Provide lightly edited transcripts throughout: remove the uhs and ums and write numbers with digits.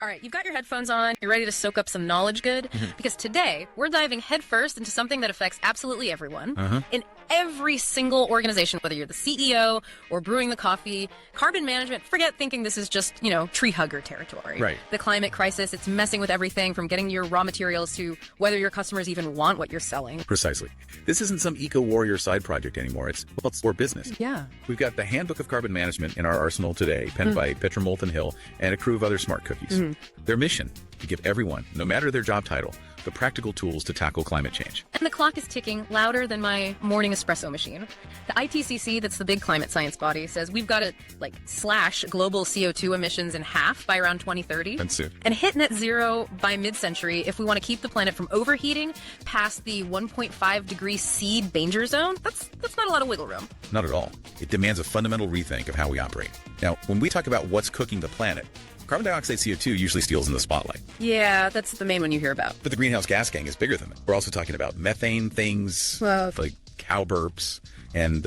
All right, you've got your headphones on, you're ready to soak up some knowledge good, because today we're diving headfirst into something that affects absolutely everyone. In every single organization, whether you're the CEO or brewing the coffee, carbon management, forget thinking this is just, tree hugger territory. Right. The climate crisis, it's messing with everything from getting your raw materials to whether your customers even want what you're selling. Precisely. This isn't some eco-warrior side project anymore. It's core business. Yeah. We've got the Handbook of Carbon Management in our arsenal today, penned by Petra Moulton Hill and a crew of other smart cookies. Their mission, to give everyone, no matter their job title, the practical tools to tackle climate change. And the clock is ticking louder than my morning espresso machine. The ITCC, that's the big climate science body, says we've got to slash global CO2 emissions in half by around 2030. And soon. And hit net zero by mid-century if we want to keep the planet from overheating past the 1.5 degree C danger zone. That's not a lot of wiggle room. Not at all. It demands a fundamental rethink of how we operate. Now, when we talk about what's cooking the planet, carbon dioxide CO2 usually steals in the spotlight. Yeah, that's the main one you hear about. But the greenhouse gas gang is bigger than that. We're also talking about methane things, like cow burps and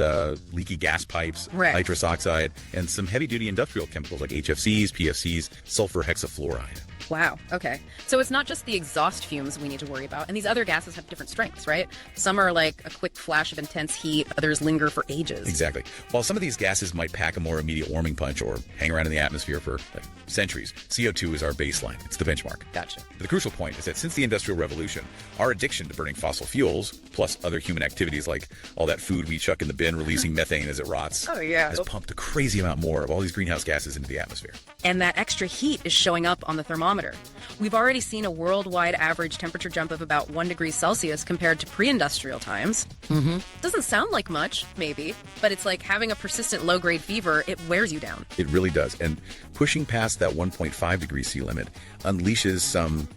leaky gas pipes, nitrous oxide, and some heavy-duty industrial chemicals like HFCs, PFCs, sulfur hexafluoride. Wow. Okay. So it's not just the exhaust fumes we need to worry about. And these other gases have different strengths, right? Some are like a quick flash of intense heat. Others linger for ages. Exactly. While some of these gases might pack a more immediate warming punch or hang around in the atmosphere for centuries, CO2 is our baseline. It's the benchmark. Gotcha. But the crucial point is that since the Industrial Revolution, our addiction to burning fossil fuels, plus other human activities like all that food we chuck in the bin releasing methane as it rots, has pumped a crazy amount more of all these greenhouse gases into the atmosphere. And that extra heat is showing up on the thermometer. We've already seen a worldwide average temperature jump of about 1 degree Celsius compared to pre-industrial times. Doesn't sound like much, maybe, but it's like having a persistent low-grade fever. It wears you down. It really does. And pushing past that 1.5 degree C limit unleashes some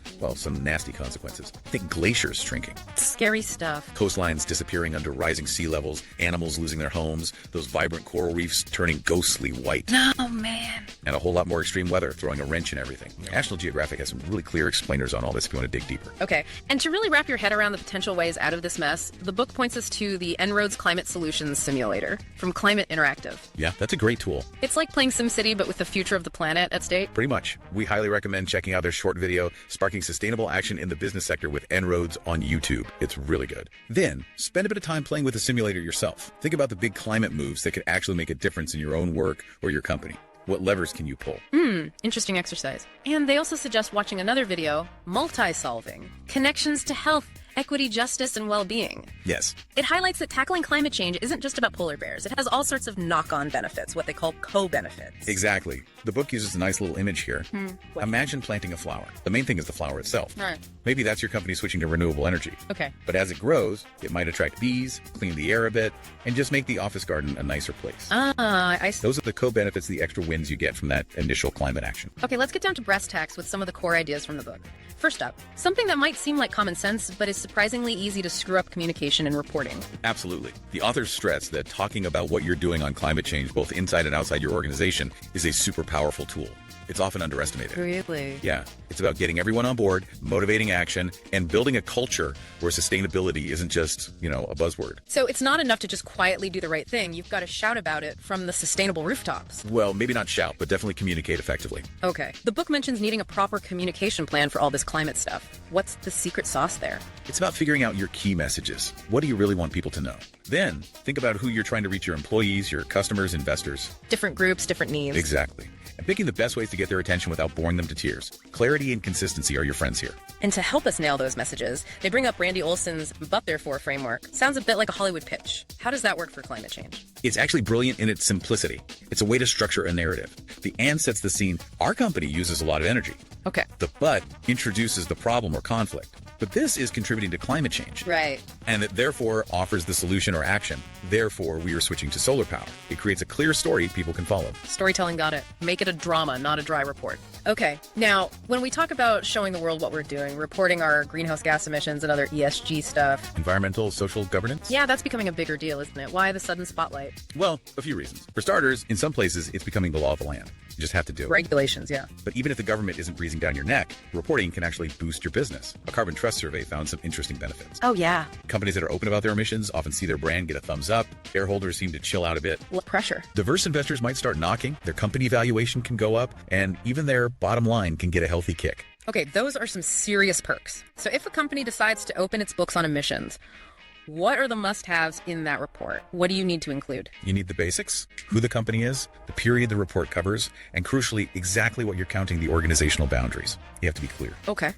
nasty consequences. Think glaciers shrinking. Scary stuff. Coastlines disappearing under rising sea levels, animals losing their homes, those vibrant coral reefs turning ghostly white. Oh, man. And a whole lot more extreme weather throwing a wrench in everything. National Geographic has some really clear explainers on all this if you want to dig deeper. Okay. And to really wrap your head around the potential ways out of this mess, the book points us to the En-ROADS Climate Solutions Simulator from Climate Interactive. Yeah, that's a great tool. It's like playing SimCity, but with the future of the planet at stake. Pretty much. We highly recommend checking out their short video, Sparking Sustainable Action in the Business Sector with En-ROADS on YouTube. It's really good. Then, spend a bit of time playing with the simulator yourself. Think about the big climate moves that could actually make a difference in your own work or your company. What levers can you pull? Interesting exercise. And they also suggest watching another video, Multi-Solving, Connections to Health, Equity, Justice, and Well-Being. Yes. It highlights that tackling climate change isn't just about polar bears. It has all sorts of knock-on benefits, what they call co-benefits. Exactly. The book uses a nice little image here. Imagine planting a flower. The main thing is the flower itself. Right. Maybe that's your company switching to renewable energy. Okay. But as it grows, it might attract bees, clean the air a bit, and just make the office garden a nicer place. I see. Those are the co-benefits, the extra wins you get from that initial climate action. Okay, let's get down to brass tacks with some of the core ideas from the book. First up, something that might seem like common sense, but is surprisingly easy to screw up communication and reporting. Absolutely. The authors stress that talking about what you're doing on climate change, both inside and outside your organization, is a super powerful tool. It's often underestimated. Really? Yeah. It's about getting everyone on board, motivating action, and building a culture where sustainability isn't just, a buzzword. So it's not enough to just quietly do the right thing. You've got to shout about it from the sustainable rooftops. Well, maybe not shout, but definitely communicate effectively. Okay. The book mentions needing a proper communication plan for all this climate stuff. What's the secret sauce there? It's about figuring out your key messages. What do you really want people to know? Then, think about who you're trying to reach: your employees, your customers, investors. Different groups, different needs. Exactly. And picking the best ways to get their attention without boring them to tears. Clarity and consistency are your friends here. And to help us nail those messages, they bring up Randy Olson's But Therefore framework. Sounds a bit like a Hollywood pitch. How does that work for climate change? It's actually brilliant in its simplicity. It's a way to structure a narrative. The and sets the scene. Our company uses a lot of energy. Okay. The but introduces the problem or conflict. But this is contributing to climate change. Right. And it therefore offers the solution or action. Therefore, we are switching to solar power. It creates a clear story people can follow. Storytelling, got it. Make it a drama, not a dry report. Okay. Now, when we talk about showing the world what we're doing, reporting our greenhouse gas emissions and other ESG stuff. Environmental, social governance? Yeah, that's becoming a bigger deal, isn't it? Why the sudden spotlight? Well, a few reasons. For starters, in some places, it's becoming the law of the land. You just have to do it. Regulations, yeah. But even if the government isn't breathing down your neck, reporting can actually boost your business. A carbon trust survey found some interesting benefits. Oh, yeah. Companies that are open about their emissions often see their brand get a thumbs up. Shareholders seem to chill out a bit. What pressure? Diverse investors might start knocking. Their company valuation can go up, and even their bottom line can get a healthy kick. Okay, those are some serious perks. So if a company decides to open its books on emissions, what are the must-haves in that report? What do you need to include? You need the basics, who the company is, the period the report covers, and crucially, exactly what you're counting the organizational boundaries. You have to be clear. Okay.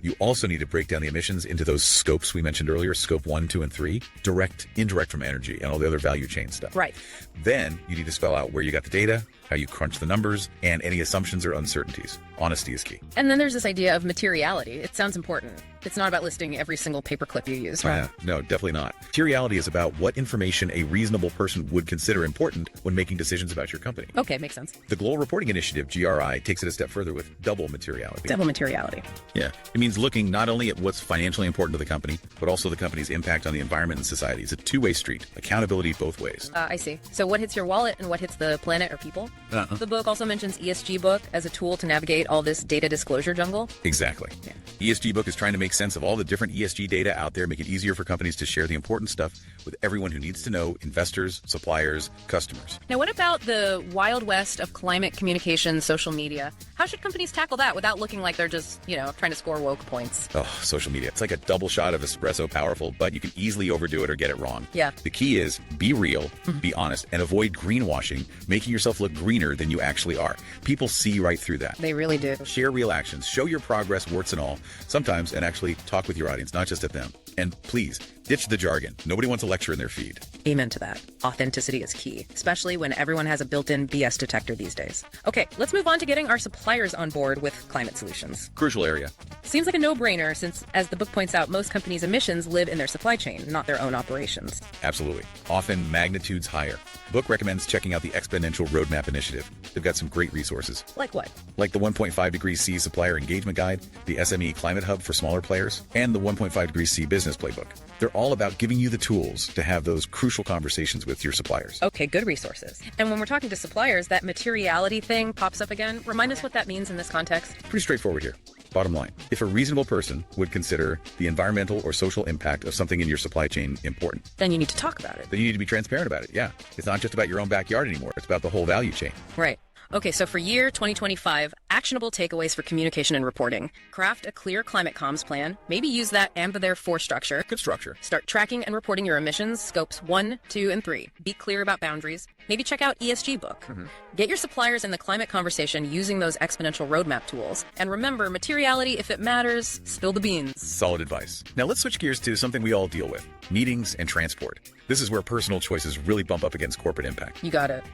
You also need to break down the emissions into those scopes we mentioned earlier, scope 1, 2, and 3, direct, indirect from energy, and all the other value chain stuff. Right. Then you need to spell out where you got the data, how you crunch the numbers, and any assumptions or uncertainties. Honesty is key. And then there's this idea of materiality. It sounds important. It's not about listing every single paperclip you use, right? No, definitely not. Materiality is about what information a reasonable person would consider important when making decisions about your company. Okay, makes sense. The Global Reporting Initiative, GRI, takes it a step further with double materiality. Double materiality. Yeah. It means looking not only at what's financially important to the company, but also the company's impact on the environment and society. It's a two-way street. Accountability both ways. I see. So what hits your wallet and what hits the planet or people? The book also mentions ESG book as a tool to navigate all this data disclosure jungle. Exactly. Yeah. ESG book is trying to make sense of all the different ESG data out there, make it easier for companies to share the important stuff with everyone who needs to know: investors, suppliers, customers. Now, what about the wild west of climate communication, social media? How should companies tackle that without looking like they're just, trying to score woke points? Oh, social media. It's like a double shot of espresso powerful, but you can easily overdo it or get it wrong. Yeah. The key is be real, be honest, and avoid greenwashing, making yourself look greener than you actually are. People see right through that. They really do. Share real actions, show your progress, warts and all, sometimes, and actually talk with your audience, not just at them. And please, ditch the jargon. Nobody wants a lecture in their feed. Amen to that. Authenticity is key, especially when everyone has a built-in BS detector these days. Okay, let's move on to getting our suppliers on board with climate solutions. Crucial area. Seems like a no-brainer since, as the book points out, most companies' emissions live in their supply chain, not their own operations. Absolutely. Often magnitudes higher. The book recommends checking out the Exponential Roadmap Initiative. They've got some great resources. Like what? Like the 1.5 degrees C Supplier Engagement Guide, the SME Climate Hub for smaller players, and the 1.5 degrees C Business Playbook. They're all about giving you the tools to have those crucial conversations with your suppliers. Okay, good resources. And when we're talking to suppliers, that materiality thing pops up again. Remind us what that means in this context. Pretty straightforward here. Bottom line, if a reasonable person would consider the environmental or social impact of something in your supply chain important, then you need to talk about it. Then you need to be transparent about it, yeah. It's not just about your own backyard anymore. It's about the whole value chain. Right. Okay, so for year 2025, actionable takeaways for communication and reporting. Craft a clear climate comms plan. Maybe use that and the therefore structure. Good structure. Start tracking and reporting your emissions, scopes 1, 2, and 3. Be clear about boundaries. Maybe check out ESG book. Get your suppliers in the climate conversation using those exponential roadmap tools. And remember, materiality, if it matters, spill the beans. Solid advice. Now let's switch gears to something we all deal with: meetings and transport. This is where personal choices really bump up against corporate impact. You got it.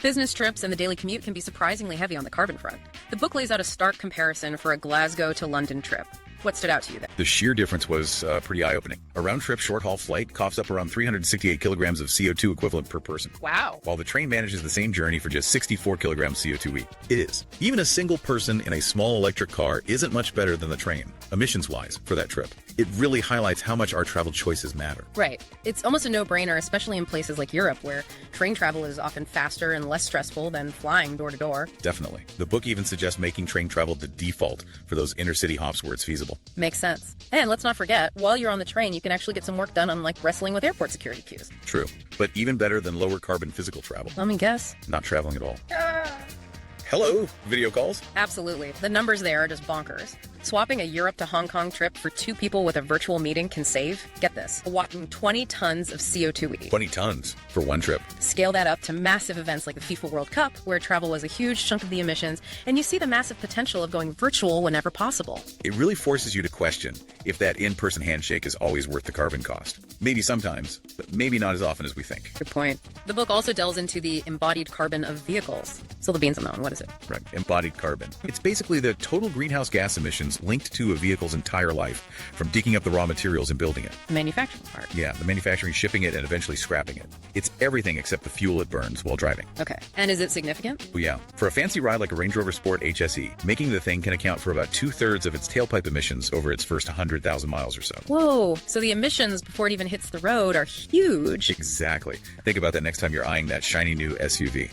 Business trips and the daily commute can be surprisingly heavy on the carbon front. The book lays out a stark comparison for a Glasgow to London trip. What stood out to you there? The sheer difference was pretty eye-opening. A round-trip short-haul flight coughs up around 368 kilograms of CO2 equivalent per person. Wow. While the train manages the same journey for just 64 kilograms CO2 each. It is. Even a single person in a small electric car isn't much better than the train, emissions-wise, for that trip. It really highlights how much our travel choices matter. Right. It's almost a no-brainer, especially in places like Europe, where train travel is often faster and less stressful than flying door-to-door. Definitely. The book even suggests making train travel the default for those inner-city hops where it's feasible. Makes sense. And let's not forget, while you're on the train, you can actually get some work done on, wrestling with airport security queues. True. But even better than lower carbon physical travel. Let me guess. Not traveling at all. Hello, video calls. Absolutely. The numbers there are just bonkers. Swapping a Europe to Hong Kong trip for 2 people with a virtual meeting can save, get this, a whopping 20 tons of CO2 each. 20 tons for one trip. Scale that up to massive events like the FIFA World Cup, where travel was a huge chunk of the emissions, and you see the massive potential of going virtual whenever possible. It really forces you to question if that in-person handshake is always worth the carbon cost. Maybe sometimes, but maybe not as often as we think. Good point. The book also delves into the embodied carbon of vehicles. So the beans on that one, what is it? it? Right, embodied carbon. It's basically the total greenhouse gas emissions linked to a vehicle's entire life, from digging up the raw materials and building it. The manufacturing part. Yeah, the manufacturing, shipping it, and eventually scrapping it. It's everything except the fuel it burns while driving. Okay. And is it significant? Well, yeah. For a fancy ride like a Range Rover Sport HSE, making the thing can account for about 2/3 of its tailpipe emissions over its first 100,000 miles or so. Whoa. So the emissions before it even hits the road are huge. Exactly. Think about that next time you're eyeing that shiny new SUV.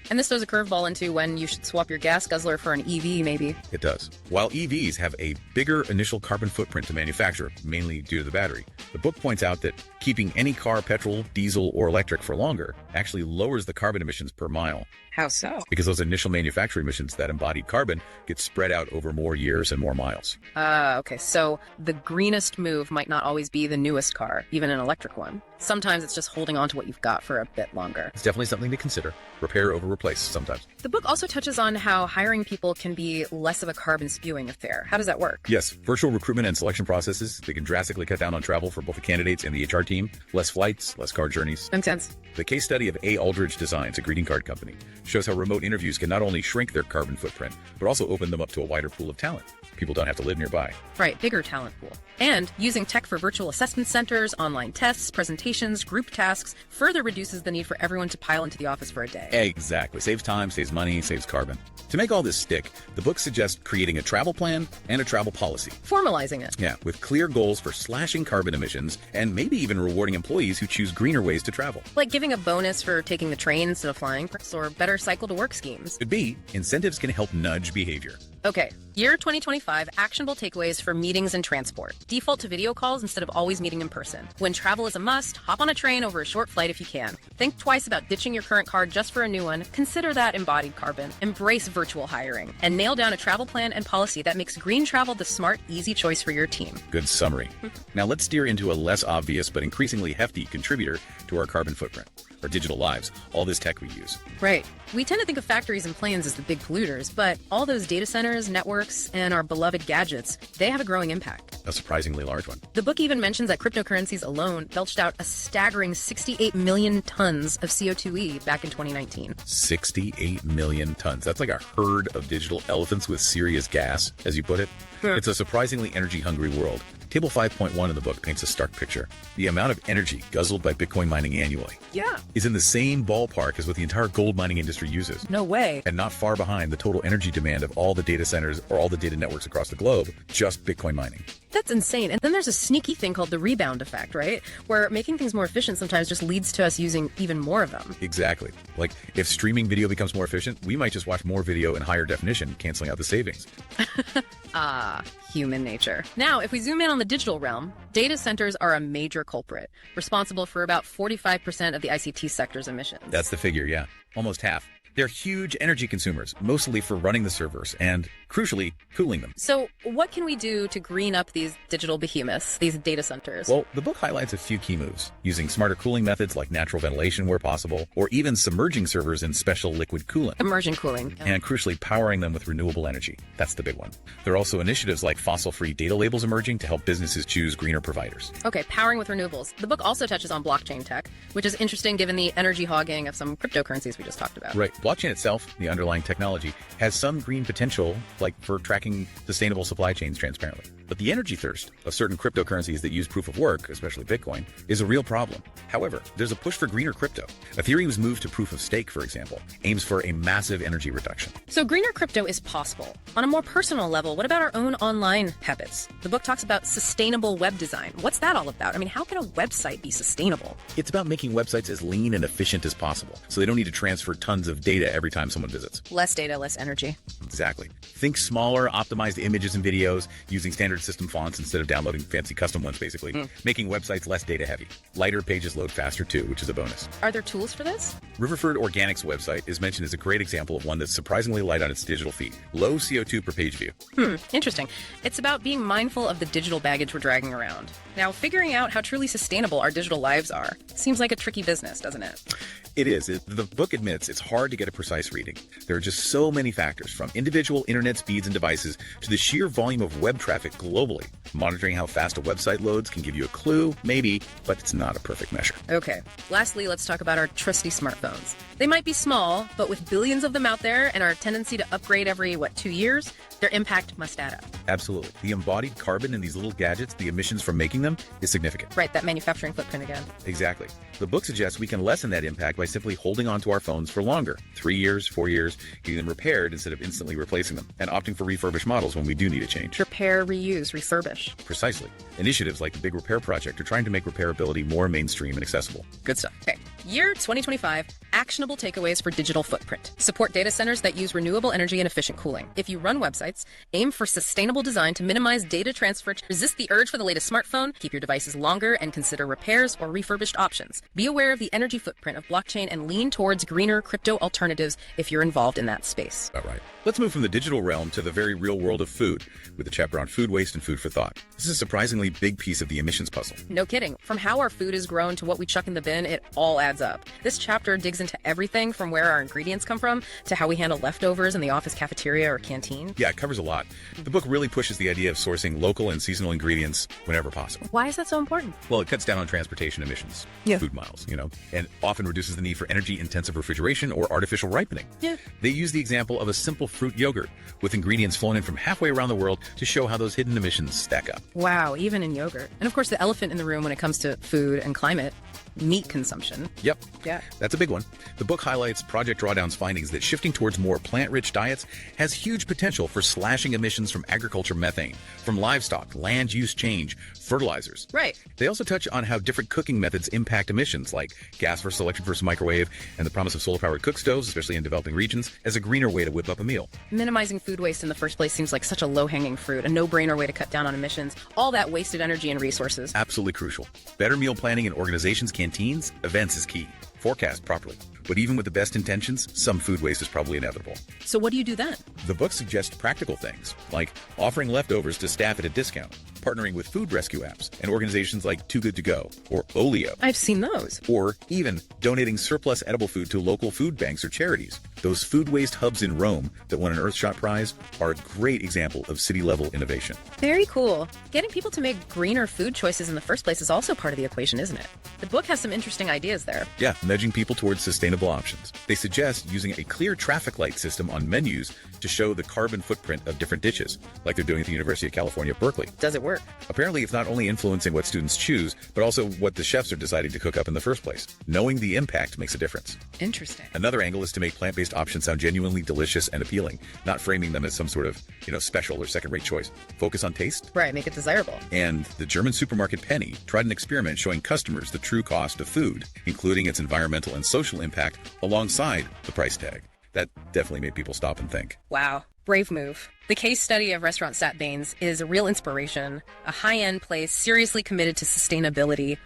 And this throws a curveball into when you should swap your gas guzzler for an EV, maybe. It does. While EVs have a bigger initial carbon footprint to manufacture, mainly due to the battery, the book points out that keeping any car petrol, diesel, or electric for longer actually lowers the carbon emissions per mile. How so? Because those initial manufacturing emissions, that embodied carbon, get spread out over more years and more miles. Okay. So the greenest move might not always be the newest car, even an electric one. Sometimes it's just holding on to what you've got for a bit longer. It's definitely something to consider. Repair over replace sometimes. The book also touches on how hiring people can be less of a carbon spewing affair. How does that work? Yes, virtual recruitment and selection processes, they can drastically cut down on travel for both the candidates and the HR team. Less flights, less car journeys. Makes sense. The case study of A. Aldridge Designs, a greeting card company, shows how remote interviews can not only shrink their carbon footprint, but also open them up to a wider pool of talent. People don't have to live nearby. Right, bigger talent pool. And using tech for virtual assessment centers, online tests, presentations, group tasks further reduces the need for everyone to pile into the office for a day. Exactly. Saves time, saves money, saves carbon. To make all this stick, the book suggests creating a travel plan and a travel policy. Formalizing it. Yeah, with clear goals for slashing carbon emissions and maybe even rewarding employees who choose greener ways to travel. Like giving a bonus for taking the train instead of flying, or better cycle to work schemes. Could be, incentives can help nudge behavior. Okay, year 2025, actionable takeaways for meetings and transport. Default to video calls instead of always meeting in person. When travel is a must, hop on a train over a short flight if you can. Think twice about ditching your current car just for a new one. Consider that embodied carbon. Embrace virtual hiring. And nail down a travel plan and policy that makes green travel the smart, easy choice for your team. Good summary. Now let's steer into a less obvious but increasingly hefty contributor to our carbon footprint. Our digital lives, all this tech we use. Right. We tend to think of factories and planes as the big polluters, but all those data centers, networks, and our beloved gadgets, they have a growing impact. A surprisingly large one. The book even mentions that cryptocurrencies alone belched out a staggering 68 million tons of CO2e back in 2019. 68 million tons. That's like a herd of digital elephants with serious gas, as you put it. It's a surprisingly energy-hungry world. Table 5.1 in the book paints a stark picture. The amount of energy guzzled by Bitcoin mining annually is in the same ballpark as what the entire gold mining industry uses. No way. And not far behind the total energy demand of all the data centers or all the data networks across the globe, just Bitcoin mining. That's insane. And then there's a sneaky thing called the rebound effect, right? Where making things more efficient sometimes just leads to us using even more of them. Exactly. Like if streaming video becomes more efficient, we might just watch more video in higher definition, canceling out the savings. Human nature. Now, if we zoom in on the digital realm, data centers are a major culprit, responsible for about 45% of the ICT sector's emissions. That's the figure, yeah. Almost half. They're huge energy consumers, mostly for running the servers and, crucially, cooling them. So what can we do to green up these digital behemoths, these data centers? Well, the book highlights a few key moves, using smarter cooling methods like natural ventilation where possible, or even submerging servers in special liquid coolant. Immersion cooling. And crucially, powering them with renewable energy. That's the big one. There are also initiatives like fossil-free data labels emerging to help businesses choose greener providers. Okay, powering with renewables. The book also touches on blockchain tech, which is interesting given the energy hogging of some cryptocurrencies we just talked about. Right. Blockchain itself, the underlying technology, has some green potential, like for tracking sustainable supply chains transparently. But the energy thirst of certain cryptocurrencies that use proof of work, especially Bitcoin, is a real problem. However, there's a push for greener crypto. Ethereum's move to proof of stake, for example, aims for a massive energy reduction. So greener crypto is possible. On a more personal level, what about our own online habits? The book talks about sustainable web design. What's that all about? I mean, how can a website be sustainable? It's about making websites as lean and efficient as possible, so they don't need to transfer tons of data every time someone visits. Less data, less energy. Exactly. Think smaller, optimized images and videos, using standard system fonts instead of downloading fancy custom ones, basically. Making websites less data heavy. Lighter pages load faster too, which is a bonus. Are there tools for this? Riverford Organics website is mentioned as a great example of one that's surprisingly light on its digital feed. Low CO2 per page view. Interesting. It's about being mindful of the digital baggage we're dragging around. Now, figuring out how truly sustainable our digital lives are seems like a tricky business, doesn't it? It is. The book admits it's hard to get a precise reading. There are just so many factors, from individual internet speeds and devices to the sheer volume of web traffic globally. Monitoring how fast a website loads can give you a clue, maybe, but it's not a perfect measure. Okay, lastly, let's talk about our trusty smartphones. They might be small, but with billions of them out there and our tendency to upgrade every, 2 years, their impact must add up. Absolutely. The embodied carbon in these little gadgets, the emissions from making them, is significant. Right, that manufacturing footprint again. Exactly. The book suggests we can lessen that impact by simply holding on to our phones for longer, 3 years, 4 years, getting them repaired instead of instantly replacing them, and opting for refurbished models when we do need a change. Repair, reuse, refurbish. Precisely. Initiatives like the Big Repair Project are trying to make repairability more mainstream and accessible. Good stuff. Okay, year 2025, actionable takeaways for digital footprint. Support data centers that use renewable energy and efficient cooling. If you run websites, aim for sustainable design to minimize data transfer, resist the urge for the latest smartphone, keep your devices longer, and consider repairs or refurbished options. Be aware of the energy footprint of blockchain and lean towards greener crypto alternatives if you're involved in that space. All right. Let's move from the digital realm to the very real world of food, with a chapter on food waste and food for thought. This is a surprisingly big piece of the emissions puzzle. No kidding. From how our food is grown to what we chuck in the bin, it all adds up. This chapter digs into everything from where our ingredients come from to how we handle leftovers in the office cafeteria or canteen. Yeah, it covers a lot. The book really pushes the idea of sourcing local and seasonal ingredients whenever possible. Why is that so important? Well, it cuts down on transportation emissions, food miles, and often reduces the need for energy-intensive refrigeration or artificial ripening. Yeah. They use the example of a simple fruit yogurt with ingredients flown in from halfway around the world to show how those hidden emissions stack up. Wow, even in yogurt. And of course, the elephant in the room when it comes to food and climate, meat consumption. Yep. Yeah. That's a big one. The book highlights Project Drawdown's findings that shifting towards more plant-rich diets has huge potential for slashing emissions from agriculture methane, from livestock, land use change, fertilizers. Right. They also touch on how different cooking methods impact emissions, like gas versus electric versus microwave, and the promise of solar-powered cook stoves, especially in developing regions, as a greener way to whip up a meal. Minimizing food waste in the first place seems like such a low-hanging fruit, a no-brainer way to cut down on emissions, all that wasted energy and resources. Absolutely crucial. Better meal planning in organizations, canteens, events is key. Forecast properly. But even with the best intentions, some food waste is probably inevitable. So what do you do then? The book suggests practical things, like offering leftovers to staff at a discount, partnering with food rescue apps and organizations like Too Good To Go or Olio. I've seen those. Or even donating surplus edible food to local food banks or charities. Those food waste hubs in Rome that won an Earthshot Prize are a great example of city-level innovation. Very cool. Getting people to make greener food choices in the first place is also part of the equation, isn't it? The book has some interesting ideas there. Yeah, nudging people towards sustainable options. They suggest using a clear traffic light system on menus to show the carbon footprint of different dishes, like they're doing at the University of California, Berkeley. Does it work? Apparently, it's not only influencing what students choose, but also what the chefs are deciding to cook up in the first place. Knowing the impact makes a difference. Interesting. Another angle is to make plant-based options sound genuinely delicious and appealing, not framing them as some sort of, special or second-rate choice. Focus on taste. Right, make it desirable. And the German supermarket Penny tried an experiment showing customers the true cost of food, including its environmental and social impact, alongside the price tag. That definitely made people stop and think. Wow. Brave move. The case study of restaurant Sat Baines is a real inspiration, a high-end place seriously committed to sustainability.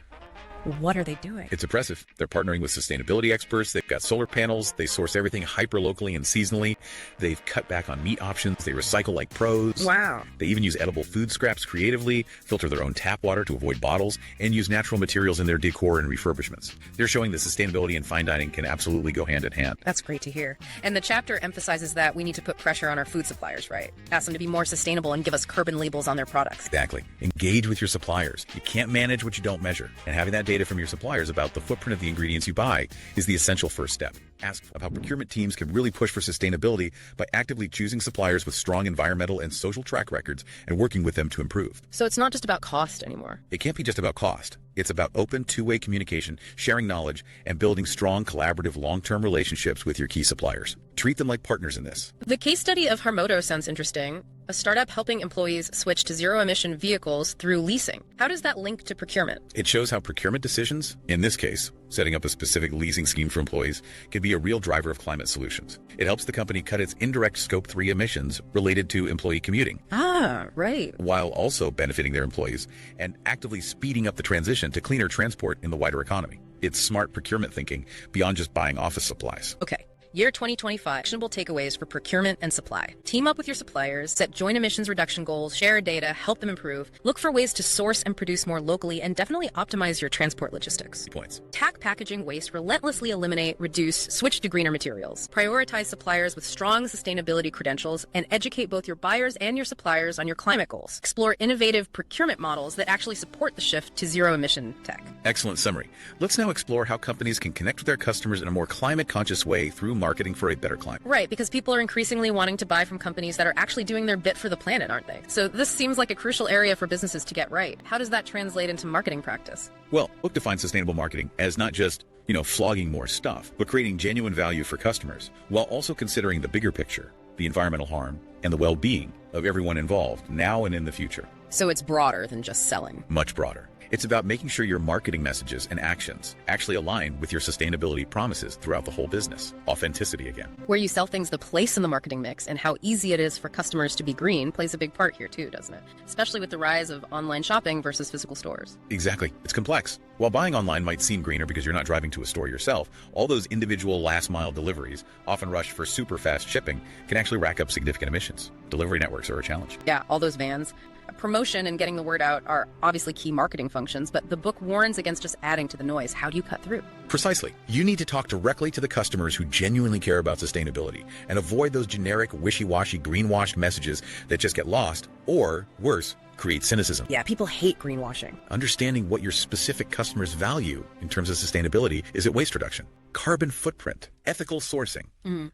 What are they doing? It's impressive. They're partnering with sustainability experts. They've got solar panels. They source everything hyper-locally and seasonally. They've cut back on meat options. They recycle like pros. Wow. They even use edible food scraps creatively, filter their own tap water to avoid bottles, and use natural materials in their decor and refurbishments. They're showing that sustainability and fine dining can absolutely go hand in hand. That's great to hear. And the chapter emphasizes that we need to put pressure on our food suppliers, right? Ask them to be more sustainable and give us carbon labels on their products. Exactly. Engage with your suppliers. You can't manage what you don't measure. And having that data from your suppliers about the footprint of the ingredients you buy is the essential first step. Ask how procurement teams can really push for sustainability by actively choosing suppliers with strong environmental and social track records and working with them to improve. So it's not just about cost anymore. It can't be just about cost. It's about open, two-way communication, sharing knowledge, and building strong, collaborative, long-term relationships with your key suppliers. Treat them like partners in this. The case study of Harmodo sounds interesting. A startup helping employees switch to zero-emission vehicles through leasing. How does that link to procurement? It shows how procurement decisions, in this case, setting up a specific leasing scheme for employees, can be a real driver of climate solutions. It helps the company cut its indirect Scope 3 emissions related to employee commuting. Ah, right. While also benefiting their employees and actively speeding up the transition to cleaner transport in the wider economy. It's smart procurement thinking beyond just buying office supplies. Okay. Year 2025, actionable takeaways for procurement and supply. Team up with your suppliers, set joint emissions reduction goals, share data, help them improve. Look for ways to source and produce more locally, and definitely optimize your transport logistics. Points. Tack packaging waste, relentlessly eliminate, reduce, switch to greener materials. Prioritize suppliers with strong sustainability credentials, and educate both your buyers and your suppliers on your climate goals. Explore innovative procurement models that actually support the shift to zero emission tech. Excellent summary. Let's now explore how companies can connect with their customers in a more climate conscious way through marketing for a better climate. Right, because people are increasingly wanting to buy from companies that are actually doing their bit for the planet, aren't they? So this seems like a crucial area for businesses to get right. How does that translate into marketing practice? Well, book defines sustainable marketing as not just, flogging more stuff, but creating genuine value for customers, while also considering the bigger picture, the environmental harm, and the well-being of everyone involved now and in the future. So it's broader than just selling. Much broader. It's about making sure your marketing messages and actions actually align with your sustainability promises throughout the whole business. Authenticity again. Where you sell things, the place in the marketing mix and how easy it is for customers to be green plays a big part here too, doesn't it? Especially with the rise of online shopping versus physical stores. Exactly. It's complex. While buying online might seem greener because you're not driving to a store yourself, all those individual last mile deliveries, often rushed for super fast shipping, can actually rack up significant emissions. Delivery networks are a challenge. Yeah, all those vans. Promotion and getting the word out are obviously key marketing functions, but the book warns against just adding to the noise. How do you cut through? Precisely. You need to talk directly to the customers who genuinely care about sustainability and avoid those generic, wishy-washy, greenwashed messages that just get lost or, worse, create cynicism. Yeah, people hate greenwashing. Understanding what your specific customers value in terms of sustainability is it waste reduction, carbon footprint, ethical sourcing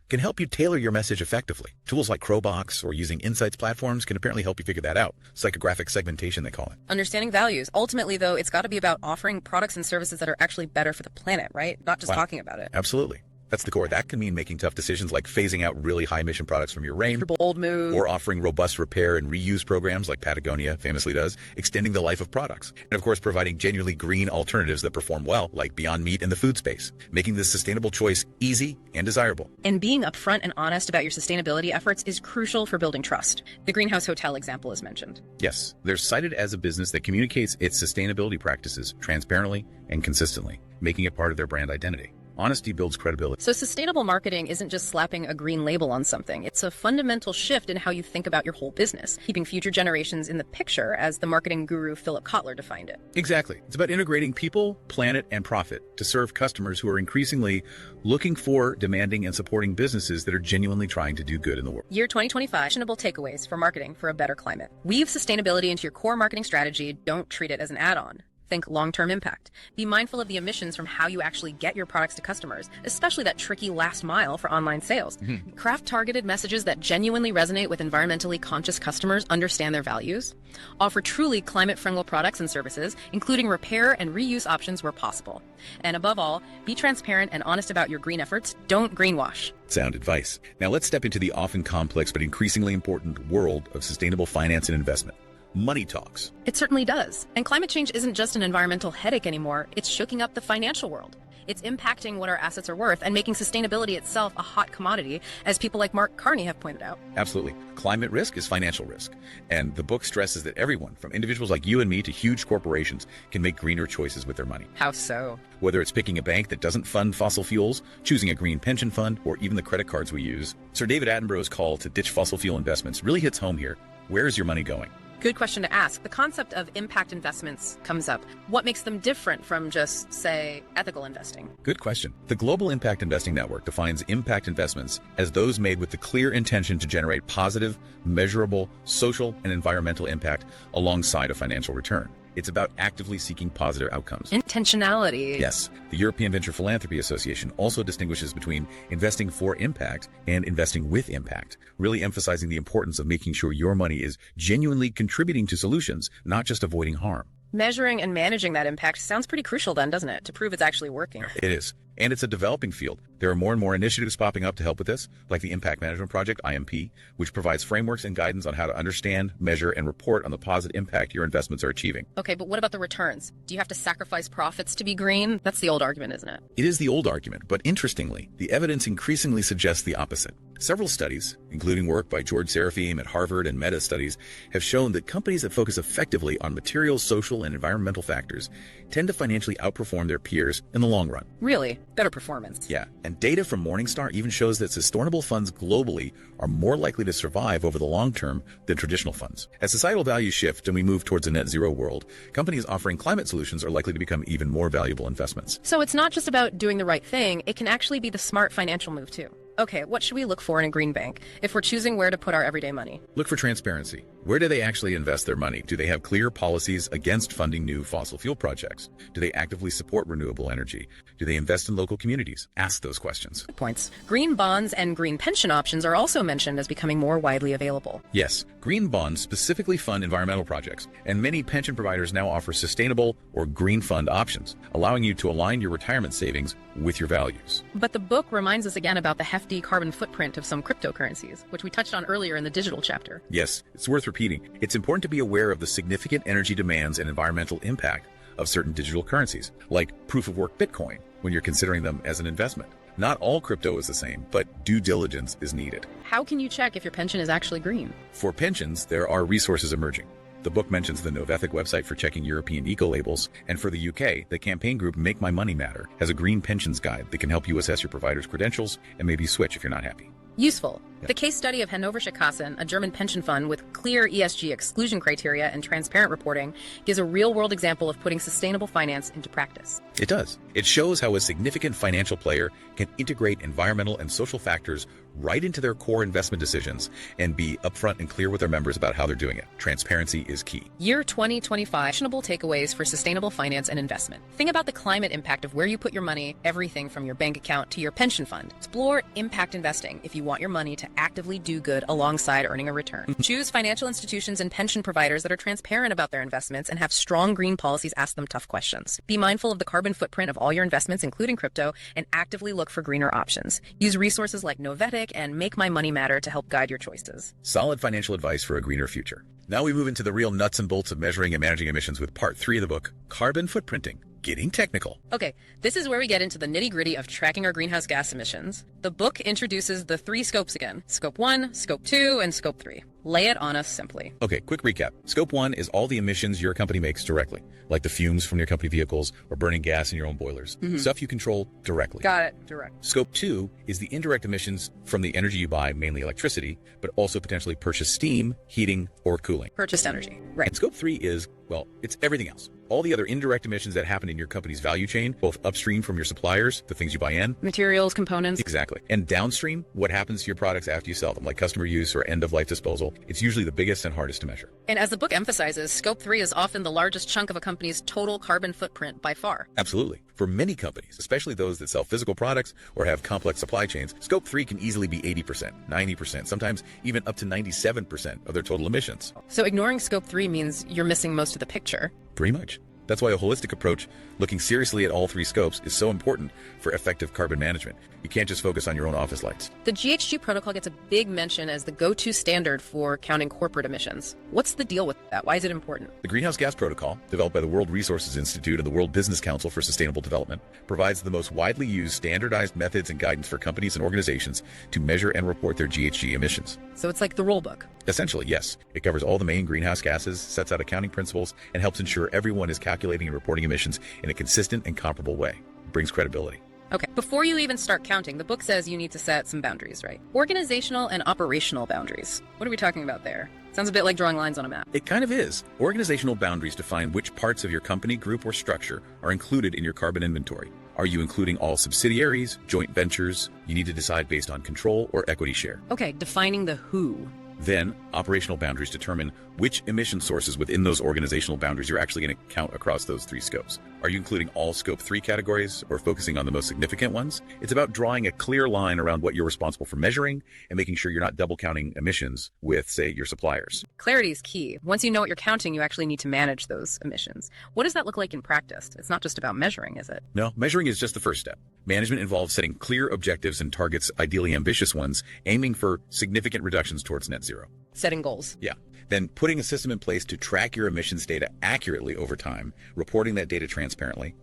can help you tailor your message effectively. Tools like Crowbox or using insights platforms can apparently help you figure that out. Psychographic segmentation, they call it. Understanding values. Ultimately, though, it's got to be about offering products and services that are actually better for the planet, right? Not just talking about it. Absolutely. That's the core. That can mean making tough decisions like phasing out really high emission products from your range. Bold move. Or offering robust repair and reuse programs like Patagonia famously does, extending the life of products. And of course, providing genuinely green alternatives that perform well, like Beyond Meat in the food space, making this sustainable choice easy and desirable. And being upfront and honest about your sustainability efforts is crucial for building trust. The Greenhouse Hotel example is mentioned. Yes, they're cited as a business that communicates its sustainability practices transparently and consistently, making it part of their brand identity. Honesty builds credibility. So sustainable marketing isn't just slapping a green label on something. It's a fundamental shift in how you think about your whole business, keeping future generations in the picture, as the marketing guru Philip Kotler defined it. Exactly. It's about integrating people, planet, and profit to serve customers who are increasingly looking for, demanding, and supporting businesses that are genuinely trying to do good in the world. Year 2025, actionable takeaways for marketing for a better climate. Weave sustainability into your core marketing strategy. Don't treat it as an add-on. Think long-term impact. Be mindful of the emissions from how you actually get your products to customers, especially that tricky last mile for online sales. Craft targeted messages that genuinely resonate with environmentally conscious customers, understand their values. Offer truly climate-friendly products and services, including repair and reuse options where possible. And above all, be transparent and honest about your green efforts. Don't greenwash. Sound advice. Now let's step into the often complex but increasingly important world of sustainable finance and investment. Money talks. It certainly does. And climate change isn't just an environmental headache anymore. It's shaking up the financial world. It's impacting what our assets are worth and making sustainability itself a hot commodity, as people like Mark Carney have pointed out. Absolutely. Climate risk is financial risk. And the book stresses that everyone, from individuals like you and me to huge corporations, can make greener choices with their money. How so? Whether it's picking a bank that doesn't fund fossil fuels, choosing a green pension fund, or even the credit cards we use, Sir David Attenborough's call to ditch fossil fuel investments really hits home here. Where is your money going? Good question to ask. The concept of impact investments comes up. What makes them different from just, say, ethical investing? Good question. The Global Impact Investing Network defines impact investments as those made with the clear intention to generate positive, measurable, social, and environmental impact alongside a financial return. It's about actively seeking positive outcomes. Intentionality. Yes. The European Venture Philanthropy Association also distinguishes between investing for impact and investing with impact, really emphasizing the importance of making sure your money is genuinely contributing to solutions, not just avoiding harm. Measuring and managing that impact sounds pretty crucial then, doesn't it? To prove it's actually working. It is. And it's a developing field. There are more and more initiatives popping up to help with this, like the Impact Management Project, IMP, which provides frameworks and guidance on how to understand, measure, and report on the positive impact your investments are achieving. Okay, but what about the returns? Do you have to sacrifice profits to be green? That's the old argument, isn't it? It is the old argument, but interestingly, the evidence increasingly suggests the opposite. Several studies, including work by George Serafeim at Harvard and Meta Studies, have shown that companies that focus effectively on material, social, and environmental factors tend to financially outperform their peers in the long run. Really? Better performance. Yeah, and data from Morningstar even shows that sustainable funds globally are more likely to survive over the long term than traditional funds. As societal values shift and we move towards a net zero world, companies offering climate solutions are likely to become even more valuable investments. So it's not just about doing the right thing, it can actually be the smart financial move too. Okay, what should we look for in a green bank if we're choosing where to put our everyday money? Look for transparency. Where do they actually invest their money? Do they have clear policies against funding new fossil fuel projects? Do they actively support renewable energy? Do they invest in local communities? Ask those questions. Good points. Green bonds and green pension options are also mentioned as becoming more widely available. Yes, green bonds specifically fund environmental projects, and many pension providers now offer sustainable or green fund options, allowing you to align your retirement savings with your values. But the book reminds us again about the hefty carbon footprint of some cryptocurrencies, which we touched on earlier in the digital chapter. Yes, it's worth repeating. It's important to be aware of the significant energy demands and environmental impact of certain digital currencies, like proof-of-work Bitcoin, when you're considering them as an investment. Not all crypto is the same, but due diligence is needed. How can you check if your pension is actually green? For pensions, there are resources emerging. The book mentions the Novethic website for checking European eco-labels, and for the UK, the campaign group Make My Money Matter has a green pensions guide that can help you assess your provider's credentials and maybe switch if you're not happy. Useful. Yeah. The case study of Hannoversche Kassen, a German pension fund with clear ESG exclusion criteria and transparent reporting, gives a real-world example of putting sustainable finance into practice. It does. It shows how a significant financial player can integrate environmental and social factors right into their core investment decisions and be upfront and clear with their members about how they're doing it. Transparency is key. Year 2025, actionable takeaways for sustainable finance and investment. Think about the climate impact of where you put your money, everything from your bank account to your pension fund. Explore impact investing if you want your money to actively do good alongside earning a return. Choose financial institutions and pension providers that are transparent about their investments and have strong green policies. Ask them tough questions. Be mindful of the carbon footprint of all your investments, including crypto, and actively look for greener options. Use resources like Novethic and Make My Money Matter to help guide your choices. Solid financial advice for a greener future. Now we move into the real nuts and bolts of measuring and managing emissions with part 3 of the book, Carbon Footprinting. Getting technical. Okay, this is where we get into the nitty-gritty of tracking our greenhouse gas emissions. The book introduces the 3 scopes again: Scope 1, Scope 2, and Scope 3. Lay it on us simply. Okay, quick recap. Scope 1 is all the emissions your company makes directly, like the fumes from your company vehicles or burning gas in your own boilers. Stuff you control directly. Got it. Direct. Scope 2 is the indirect emissions from the energy you buy, mainly electricity, but also potentially purchase steam, heating, or cooling. Purchased energy. Right. And Scope 3 is, well, it's everything else. All the other indirect emissions that happen in your company's value chain, both upstream from your suppliers, the things you buy in. Materials, components. Exactly. And downstream, what happens to your products after you sell them, like customer use or end-of-life disposal. It's usually the biggest and hardest to measure. And as the book emphasizes, Scope 3 is often the largest chunk of a company's total carbon footprint by far. Absolutely. For many companies, especially those that sell physical products or have complex supply chains, Scope 3 can easily be 80%, 90%, sometimes even up to 97% of their total emissions. So ignoring Scope 3 means you're missing most of the picture. Pretty much. That's why a holistic approach, looking seriously at all 3 scopes, is so important for effective carbon management. You can't just focus on your own office lights. The GHG protocol gets a big mention as the go-to standard for counting corporate emissions. What's the deal with that? Why is it important? The Greenhouse Gas Protocol, developed by the World Resources Institute and the World Business Council for Sustainable Development, provides the most widely used standardized methods and guidance for companies and organizations to measure and report their GHG emissions. So it's like the rule book. Essentially, yes. It covers all the main greenhouse gases, sets out accounting principles, and helps ensure everyone is calculating and reporting emissions in a consistent and comparable way. It brings credibility. Okay, before you even start counting, the book says you need to set some boundaries, right? Organizational and operational boundaries. What are we talking about there? Sounds a bit like drawing lines on a map. It kind of is. Organizational boundaries define which parts of your company, group, or structure are included in your carbon inventory. Are you including all subsidiaries, joint ventures? You need to decide based on control or equity share. Okay, defining the who. Then, operational boundaries determine which emission sources within those organizational boundaries you're actually going to count across those 3 scopes. Are you including all Scope 3 categories or focusing on the most significant ones? It's about drawing a clear line around what you're responsible for measuring and making sure you're not double counting emissions with, say, your suppliers. Clarity is key. Once you know what you're counting, you actually need to manage those emissions. What does that look like in practice? It's not just about measuring, is it? No, measuring is just the first step. Management involves setting clear objectives and targets, ideally ambitious ones, aiming for significant reductions towards net zero. Setting goals. Yeah. Then putting a system in place to track your emissions data accurately over time, reporting that data transparently,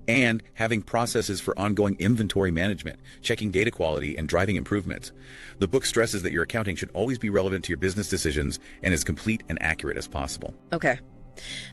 and having processes for ongoing inventory management, checking data quality, and driving improvements. The book stresses that your accounting should always be relevant to your business decisions and as complete and accurate as possible. Okay.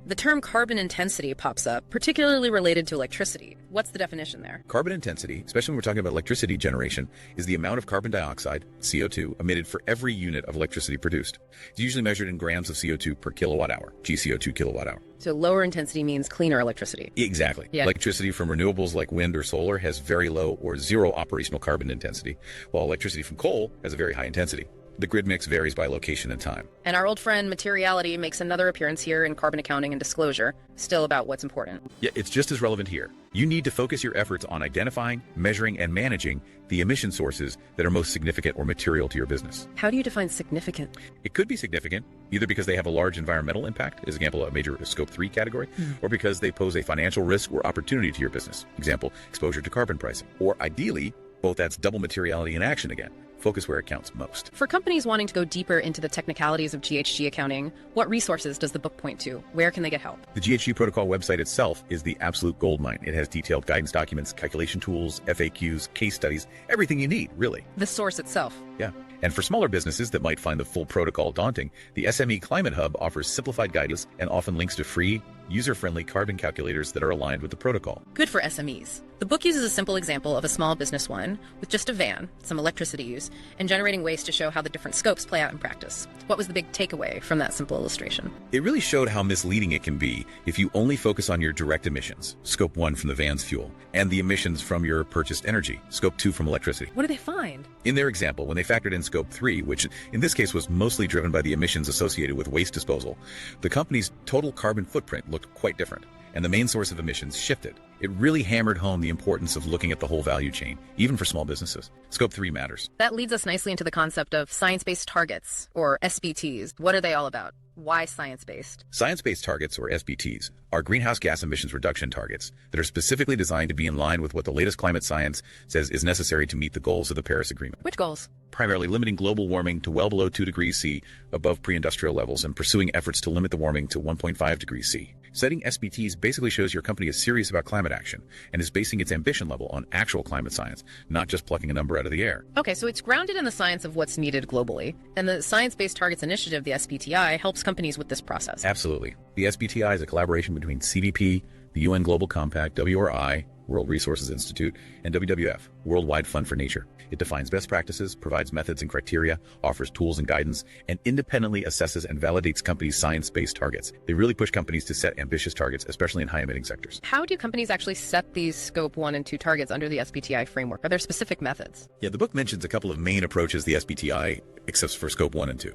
The term carbon intensity pops up, particularly related to electricity. What's the definition there? Carbon intensity, especially when we're talking about electricity generation, is the amount of carbon dioxide, CO2, emitted for every unit of electricity produced. It's usually measured in grams of CO2 per kilowatt hour, GCO2 kilowatt hour. So lower intensity means cleaner electricity. Exactly. Yeah. Electricity from renewables like wind or solar has very low or zero operational carbon intensity, while electricity from coal has a very high intensity. The grid mix varies by location and time. And our old friend materiality makes another appearance here in carbon accounting and disclosure, still about what's important. Yeah, it's just as relevant here. You need to focus your efforts on identifying, measuring, and managing the emission sources that are most significant or material to your business. How do you define significant? It could be significant, either because they have a large environmental impact, as example, a major scope 3 category, or because they pose a financial risk or opportunity to your business, example, exposure to carbon pricing. Or ideally, both that's double materiality in action again. Focus where it counts most. For companies wanting to go deeper into the technicalities of GHG accounting, what resources does the book point to? Where can they get help? The GHG protocol website itself is the absolute goldmine. It has detailed guidance documents, calculation tools, FAQs, case studies, everything you need, really. The source itself. Yeah. And for smaller businesses that might find the full protocol daunting, the SME Climate Hub offers simplified guidance and often links to free, user-friendly carbon calculators that are aligned with the protocol. Good for SMEs. The book uses a simple example of a small business one with just a van, some electricity use, and generating waste to show how the different scopes play out in practice. What was the big takeaway from that simple illustration? It really showed how misleading it can be if you only focus on your direct emissions, scope 1 from the van's fuel, and the emissions from your purchased energy, scope 2 from electricity. What do they find? In their example, when they factored in scope 3, which in this case was mostly driven by the emissions associated with waste disposal, the company's total carbon footprint looked quite different, and the main source of emissions shifted. It really hammered home the importance of looking at the whole value chain, even for small businesses. Scope 3 matters. That leads us nicely into the concept of science-based targets, or SBTs. What are they all about? Why science-based? Science-based targets, or SBTs, are greenhouse gas emissions reduction targets that are specifically designed to be in line with what the latest climate science says is necessary to meet the goals of the Paris Agreement. Which goals? Primarily limiting global warming to well below 2 degrees C above pre-industrial levels and pursuing efforts to limit the warming to 1.5 degrees C. Setting SBTs basically shows your company is serious about climate action and is basing its ambition level on actual climate science, not just plucking a number out of the air. Okay, so it's grounded in the science of what's needed globally, and the Science-Based Targets Initiative, the SBTI, helps companies with this process. Absolutely. The SBTI is a collaboration between CDP, the UN Global Compact, WRI, World Resources Institute, and WWF, Worldwide Fund for Nature. It defines best practices, provides methods and criteria, offers tools and guidance, and independently assesses and validates companies' science-based targets. They really push companies to set ambitious targets, especially in high-emitting sectors. How do companies actually set these Scope 1 and 2 targets under the SBTI framework? Are there specific methods? Yeah, the book mentions a couple of main approaches to the SBTI, except for Scope 1 and 2.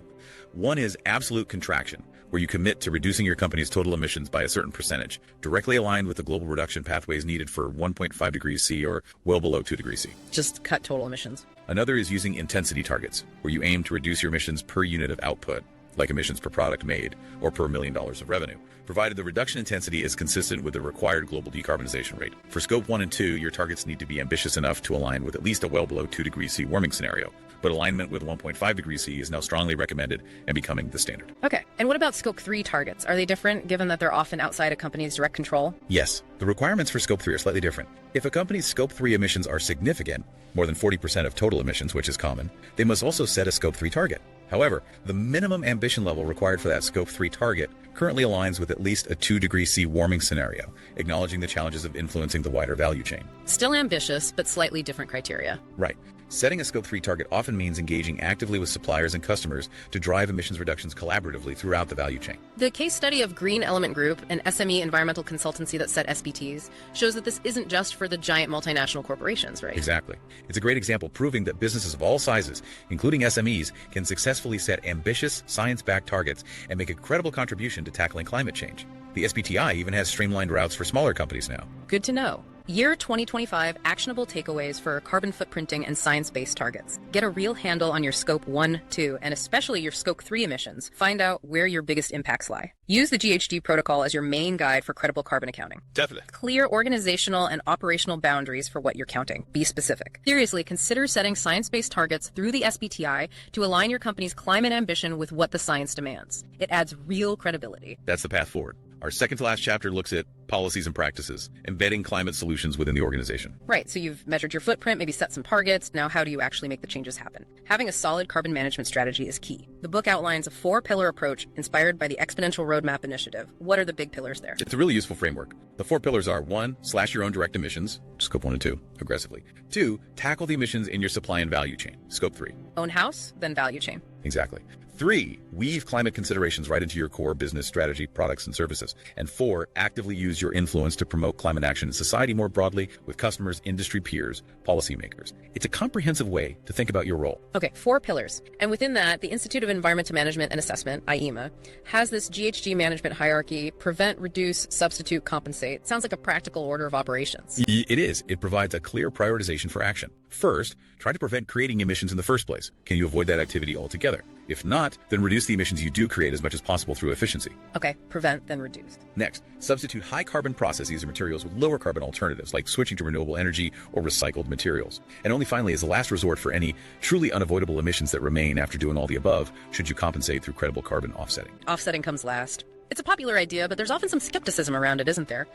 One is absolute contraction, where you commit to reducing your company's total emissions by a certain percentage, directly aligned with the global reduction pathways needed for 1.5 degrees C or well below 2 degrees C. Just cut total emissions. Another is using intensity targets, where you aim to reduce your emissions per unit of output, like emissions per product made or per $1 million of revenue, provided the reduction intensity is consistent with the required global decarbonization rate. For Scope 1 and 2, your targets need to be ambitious enough to align with at least a well below 2 degrees C warming scenario, but alignment with 1.5 degrees C is now strongly recommended and becoming the standard. Okay, and what about Scope 3 targets? Are they different given that they're often outside a company's direct control? Yes, the requirements for Scope 3 are slightly different. If a company's Scope 3 emissions are significant, more than 40% of total emissions, which is common, they must also set a Scope 3 target. However, the minimum ambition level required for that Scope 3 target currently aligns with at least a 2 degrees C warming scenario, acknowledging the challenges of influencing the wider value chain. Still ambitious, but slightly different criteria. Right. Setting a Scope 3 target often means engaging actively with suppliers and customers to drive emissions reductions collaboratively throughout the value chain. The case study of Green Element Group, an SME environmental consultancy that set SBTs, shows that this isn't just for the giant multinational corporations, right? Exactly. It's a great example proving that businesses of all sizes, including SMEs, can successfully set ambitious, science-backed targets and make a credible contribution to tackling climate change. The SBTI even has streamlined routes for smaller companies now. Good to know. Year 2025 actionable takeaways for carbon footprinting and science-based targets. Get a real handle on your scope 1, 2, and especially your scope 3 emissions. Find out where your biggest impacts lie. Use the GHG protocol as your main guide for credible carbon accounting. Definitely. Clear organizational and operational boundaries for what you're counting. Be specific. Seriously, consider setting science-based targets through the SBTI to align your company's climate ambition with what the science demands. It adds real credibility. That's the path forward. Our second to last chapter looks at policies and practices, embedding climate solutions within the organization. Right, so you've measured your footprint, maybe set some targets. Now how do you actually make the changes happen? Having a solid carbon management strategy is key. The book outlines a 4-pillar approach inspired by the Exponential Roadmap Initiative. What are the big pillars there? It's a really useful framework. The 4 pillars are: 1, slash your own direct emissions, scope 1 and 2, aggressively. 2, tackle the emissions in your supply and value chain, scope 3. Own house, then value chain. Exactly. 3, weave climate considerations right into your core business strategy, products, and services. And 4, actively use your influence to promote climate action in society more broadly with customers, industry peers, policymakers. It's a comprehensive way to think about your role. Okay, 4 pillars. And within that, the Institute of Environmental Management and Assessment, IEMA, has this GHG management hierarchy: prevent, reduce, substitute, compensate. Sounds like a practical order of operations. It is. It provides a clear prioritization for action. First, try to prevent creating emissions in the first place. Can you avoid that activity altogether? If not, then reduce the emissions you do create as much as possible through efficiency. Okay, prevent, then reduce. Next, substitute high carbon processes or materials with lower carbon alternatives, like switching to renewable energy or recycled materials. And only finally, as a last resort for any truly unavoidable emissions that remain after doing all the above, should you compensate through credible carbon offsetting. Offsetting comes last. It's a popular idea, but there's often some skepticism around it, isn't there?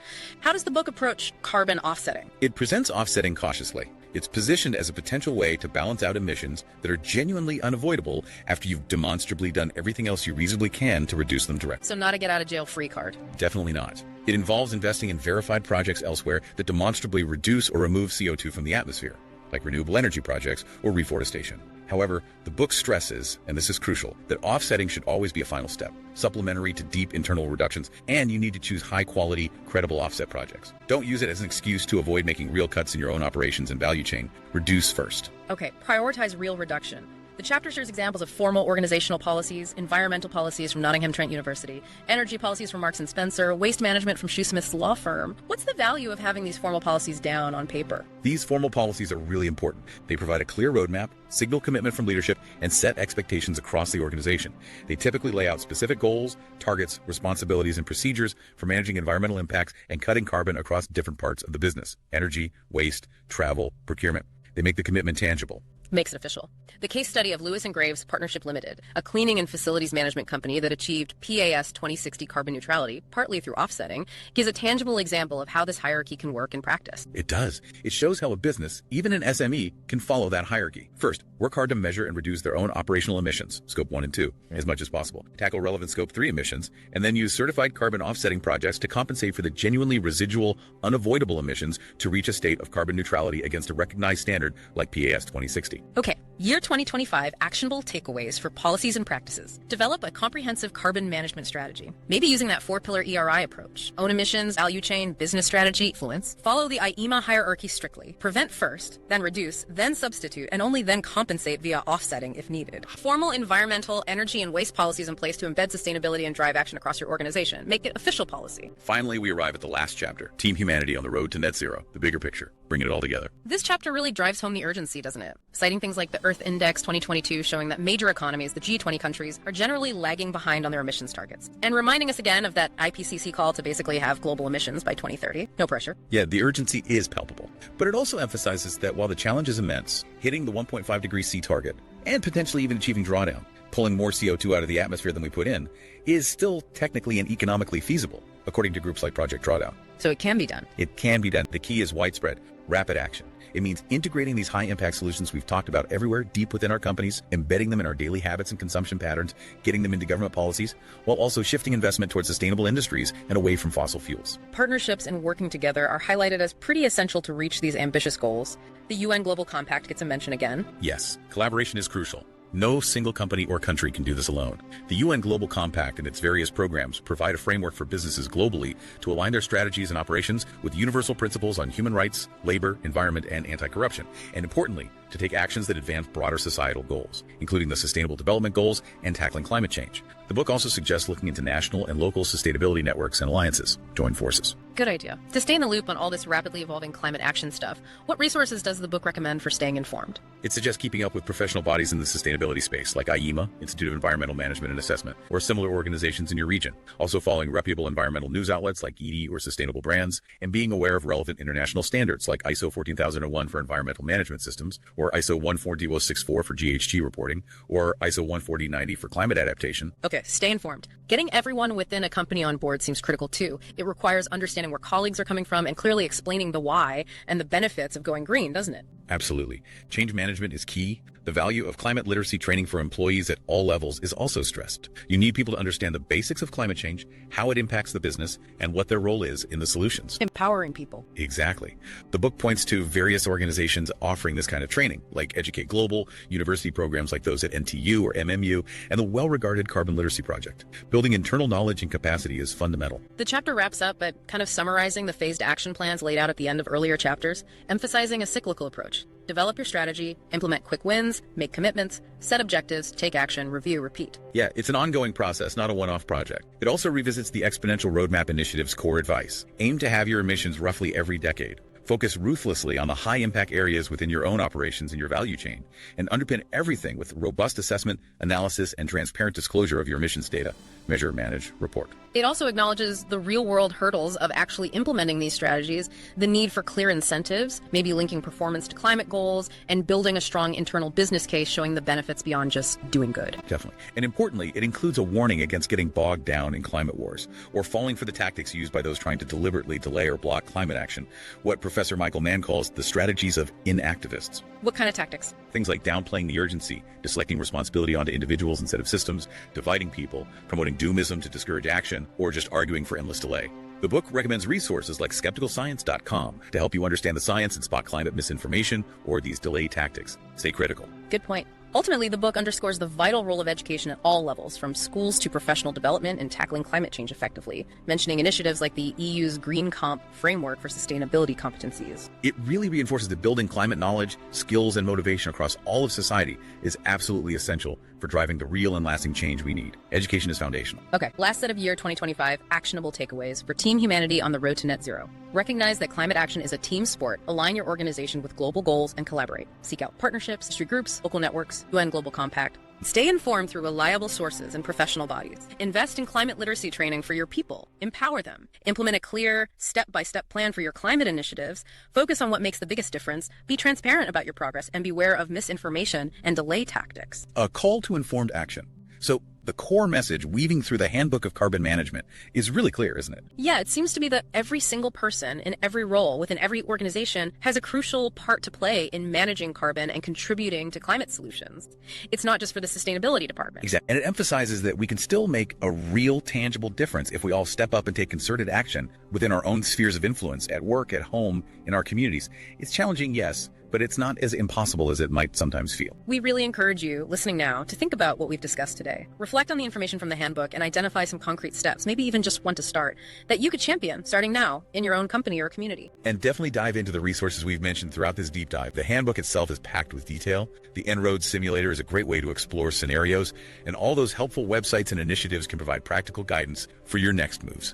How does the book approach carbon offsetting? It presents offsetting cautiously. It's positioned as a potential way to balance out emissions that are genuinely unavoidable after you've demonstrably done everything else you reasonably can to reduce them directly. So not a get-out-of-jail-free card. Definitely not. It involves investing in verified projects elsewhere that demonstrably reduce or remove CO2 from the atmosphere, like renewable energy projects or reforestation. However, the book stresses, and this is crucial, that offsetting should always be a final step, supplementary to deep internal reductions, and you need to choose high-quality, credible offset projects. Don't use it as an excuse to avoid making real cuts in your own operations and value chain. Reduce first. Okay, prioritize real reduction. The chapter shares examples of formal organizational policies, environmental policies from Nottingham Trent University, energy policies from Marks & Spencer, waste management from Shoesmith's law firm. What's the value of having these formal policies down on paper? These formal policies are really important. They provide a clear roadmap, signal commitment from leadership, and set expectations across the organization. They typically lay out specific goals, targets, responsibilities, and procedures for managing environmental impacts and cutting carbon across different parts of the business: energy, waste, travel, procurement. They make the commitment tangible. Makes it official. The case study of Lewis and Graves Partnership Limited, a cleaning and facilities management company that achieved PAS 2060 carbon neutrality, partly through offsetting, gives a tangible example of how this hierarchy can work in practice. It does. It shows how a business, even an SME, can follow that hierarchy. First, work hard to measure and reduce their own operational emissions, scope 1 and 2, as much as possible. Tackle relevant scope 3 emissions, and then use certified carbon offsetting projects to compensate for the genuinely residual, unavoidable emissions to reach a state of carbon neutrality against a recognized standard like PAS 2060. Okay, year 2025 actionable takeaways for policies and practices. Develop a comprehensive carbon management strategy, maybe using that 4-pillar ERI approach: own emissions, value chain, business strategy, influence. Follow the IEMA hierarchy strictly. Prevent first, then reduce, then substitute, and only then compensate via offsetting if needed. Formal environmental, energy, and waste policies in place to embed sustainability and drive action across your organization. Make it official policy. Finally, we arrive at the last chapter: Team Humanity on the Road to Net Zero, the bigger picture, bringing it all together. This chapter really drives home the urgency, doesn't it? Citing things like the Earth Index 2022 showing that major economies, the G20 countries, are generally lagging behind on their emissions targets. And reminding us again of that IPCC call to basically have global emissions by 2030. No pressure. Yeah, the urgency is palpable. But it also emphasizes that while the challenge is immense, hitting the 1.5 degree C target, and potentially even achieving drawdown, pulling more CO2 out of the atmosphere than we put in, is still technically and economically feasible, according to groups like Project Drawdown. So it can be done. It can be done. The key is widespread, rapid action. It means integrating these high-impact solutions we've talked about everywhere deep within our companies, embedding them in our daily habits and consumption patterns, getting them into government policies, while also shifting investment towards sustainable industries and away from fossil fuels. Partnerships and working together are highlighted as pretty essential to reach these ambitious goals. The UN Global Compact gets a mention again. Yes, collaboration is crucial. No single company or country can do this alone. The UN Global Compact and its various programs provide a framework for businesses globally to align their strategies and operations with universal principles on human rights, labor, environment, and anti-corruption, and importantly, to take actions that advance broader societal goals, including the Sustainable Development Goals and tackling climate change. The book also suggests looking into national and local sustainability networks and alliances. Join forces. Good idea. To stay in the loop on all this rapidly evolving climate action stuff, what resources does the book recommend for staying informed? It suggests keeping up with professional bodies in the sustainability space, like IEMA, Institute of Environmental Management and Assessment, or similar organizations in your region. Also following reputable environmental news outlets like ED or Sustainable Brands, and being aware of relevant international standards like ISO 14001 for environmental management systems, or ISO 14064 for GHG reporting, or ISO 14090 for climate adaptation. Okay, stay informed. Getting everyone within a company on board seems critical too. It requires understanding where colleagues are coming from and clearly explaining the why and the benefits of going green, doesn't it? Absolutely. Change management is key. The value of climate literacy training for employees at all levels is also stressed. You need people to understand the basics of climate change, how it impacts the business, and what their role is in the solutions. Empowering people. Exactly. The book points to various organizations offering this kind of training, like Educate Global, university programs like those at NTU or MMU, and the well-regarded Carbon Literacy Project. Building internal knowledge and capacity is fundamental. The chapter wraps up by kind of summarizing the phased action plans laid out at the end of earlier chapters, emphasizing a cyclical approach. Develop your strategy, implement quick wins, make commitments, set objectives, take action, review, repeat. Yeah, it's an ongoing process, not a one-off project. It also revisits the Exponential Roadmap Initiative's core advice. Aim to have your emissions roughly every decade. Focus ruthlessly on the high-impact areas within your own operations and your value chain, and underpin everything with robust assessment, analysis, and transparent disclosure of your emissions data. Measure, manage, report. It also acknowledges the real-world hurdles of actually implementing these strategies, the need for clear incentives, maybe linking performance to climate goals, and building a strong internal business case showing the benefits beyond just doing good. Definitely. And importantly, it includes a warning against getting bogged down in climate wars, or falling for the tactics used by those trying to deliberately delay or block climate action, what Professor Michael Mann calls the strategies of inactivists. What kind of tactics? Things like downplaying the urgency, deflecting responsibility onto individuals instead of systems, dividing people, promoting doomism to discourage action, or just arguing for endless delay. The book recommends resources like skepticalscience.com to help you understand the science and spot climate misinformation or these delay tactics. Stay critical. Good point. Ultimately, the book underscores the vital role of education at all levels, from schools to professional development in tackling climate change effectively, mentioning initiatives like the EU's Green Comp framework for sustainability competencies. It really reinforces that building climate knowledge, skills, and motivation across all of society is absolutely essential for driving the real and lasting change we need. Education is foundational. Okay, last set of year 2025 actionable takeaways for Team Humanity on the road to net zero. Recognize that climate action is a team sport. Align your organization with global goals and collaborate. Seek out partnerships, industry groups, local networks, UN Global Compact. Stay informed through reliable sources and professional bodies. Invest in climate literacy training for your people. Empower them. Implement a clear, step-by-step plan for your climate initiatives. Focus on what makes the biggest difference. Be transparent about your progress and beware of misinformation and delay tactics. A call to informed action. So the core message weaving through the Handbook of Carbon Management is really clear, isn't it? Yeah, it seems to be that every single person in every role within every organization has a crucial part to play in managing carbon and contributing to climate solutions. It's not just for the sustainability department. Exactly. And it emphasizes that we can still make a real tangible difference if we all step up and take concerted action within our own spheres of influence, at work, at home, in our communities. It's challenging, yes, but it's not as impossible as it might sometimes feel. We really encourage you, listening now, to think about what we've discussed today. Reflect on the information from the handbook and identify some concrete steps, maybe even just one to start, that you could champion starting now in your own company or community. And definitely dive into the resources we've mentioned throughout this deep dive. The handbook itself is packed with detail. The En-ROADS simulator is a great way to explore scenarios, and all those helpful websites and initiatives can provide practical guidance for your next moves.